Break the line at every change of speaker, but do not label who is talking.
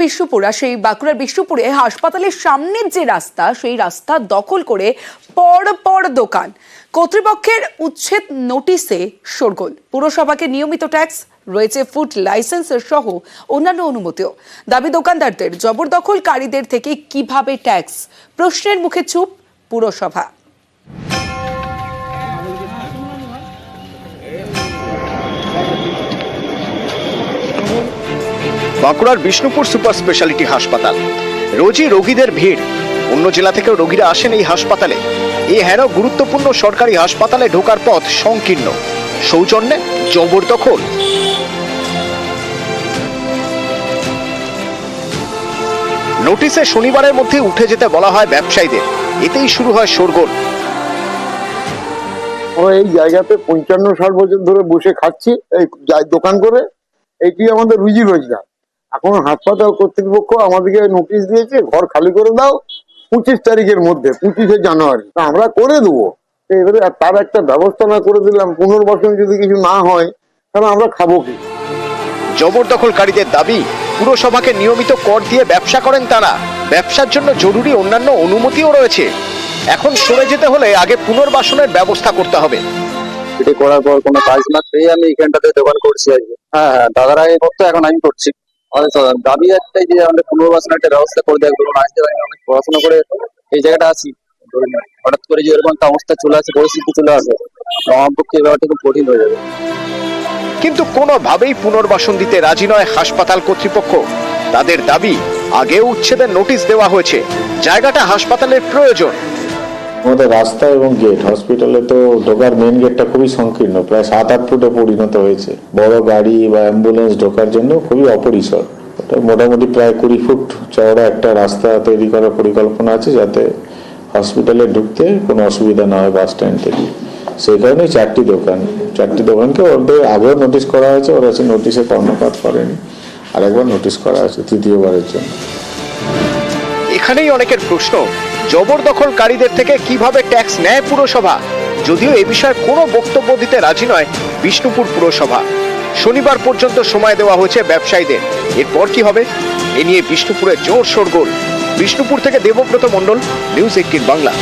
বিষ্ণুপুর আর সেই বাঁকুড়ার বিষ্ণুপুরে হাসপাতালের সামনের যে রাস্তা সেই রাস্তা দখল করে পর দোকান। কর্তৃপক্ষের উচ্ছেদ নোটিশে শোরগোল। পুরসভাকে নিয়মিত ট্যাক্স রয়েছে, ফুড লাইসেন্স সহ অন্যান্য অনুমতিও। দাবি দোকানদারদের, জবরদখলকারীদের থেকে কিভাবে ট্যাক্স? প্রশ্নের মুখে চুপ পুরসভা।
বাঁকুড়ার বিষ্ণুপুর সুপার স্পেশালিটি হাসপাতাল, রোজই রোগীদের ভিড়। অন্য জেলা থেকেও রোগীরা আসেন এই হাসপাতালে। এই হেন গুরুত্বপূর্ণ সরকারি হাসপাতালে ঢোকার পথ সংকীর্ণ, সৌজন্যে জবরদখল। নোটিশে শনিবারের মধ্যে উঠে যেতে বলা হয় ব্যবসায়ীদের। এতেই শুরু হয় শোরগোল।
আমরা এই জায়গাতে 55-60 বছর ধরে বসে খাচ্ছি, এই দোকান করে, এইটি আমাদের রুজি রোজগার। এখন হাসপাতাল কর্তৃপক্ষ আমাদেরকে নোটিশ দিয়েছে, ঘর খালি করে দাও 25 তারিখের মধ্যে, 25শে জানুয়ারি। আমরা করে দেবো। এবারে তার একটা ব্যবস্থা না করে দিলাম, পুনর্বাসন যদি কিছু না হয় তাহলে আমরা খাবো কি?
জবরদখলকারীদের দাবি, পুরসভাকে নিয়মিত কর দিয়ে ব্যবসা করেন তারা। ব্যবসার জন্য জরুরি অন্যান্য অনুমতিও রয়েছে। এখন সরে যেতে হলে আগে পুনর্বাসনের ব্যবস্থা করতে হবে।
এটি করার পর কোনো কাজ না পেয়ে আমি এখানটাতে দোকান করছি আজকে। হ্যাঁ, দাদারা এই করতো, এখন আমি করছি। দাবি একটাই যে আমাদের পুনর্বাসনের একটা ব্যবস্থা করে দেয়। ধরুন আজকে আমি অনেক পড়াশোনা করে এই জায়গাটা আছি, ধরুন হঠাৎ করে যে এরকম একটা অবস্থা চলে আসে, পরিস্থিতি চলে আসে, আমার পক্ষে এই ব্যাপারটা খুব কঠিন হয়ে যাবে।
কিন্তু কোনোভাবেই পুনর্বাসন দিতে রাজি নয় হাসপাতাল কর্তৃপক্ষ। তাদের দাবি, আগেও উচ্ছেদের নোটিশ দেওয়া হয়েছে, জায়গাটা হাসপাতালের প্রয়োজন।
আমাদের রাস্তা এবং গেট, হসপিটালে তো ঢোকার মেন গেটটা খুবই সংকীর্ণ, প্রায় 7-8 ফুটে পরিণত হয়েছে। বড় গাড়ি বা অ্যাম্বুলেন্স ঢোকার জন্য খুবই অপরিসর। ওটা মোটামুটি প্রায় 20 ফুট চওড়া একটা রাস্তা তৈরি করার পরিকল্পনা আছে, যাতে হসপিটালে ঢুকতে কোনো অসুবিধা না হয় বাস স্ট্যান্ড থেকে। সেই কারণে 4টি দোকানকে ওদের আগেও নোটিশ করা হয়েছে, ওরা সে নোটিশে কর্ণপাত করেনি। আরেকবার নোটিশ করা আছে, তৃতীয়বারের জন্য।
এখানেই অনেকের প্রশ্ন, জবরদখলকারীদের থেকে কিভাবে ট্যাক্স নেয় পুরসভা? যদিও এ বিষয়ে কোনো বক্তব্য দিতে রাজি নয় বিষ্ণুপুর পুরসভা। শনিবার পর্যন্ত সময় দেওয়া হয়েছে ব্যবসায়ীদের। এরপর কি হবে? এ নিয়ে বিষ্ণুপুরে জোর শোরগোল। বিষ্ণুপুর থেকে দেবব্রত মণ্ডল, নিউজ 18 বাংলা।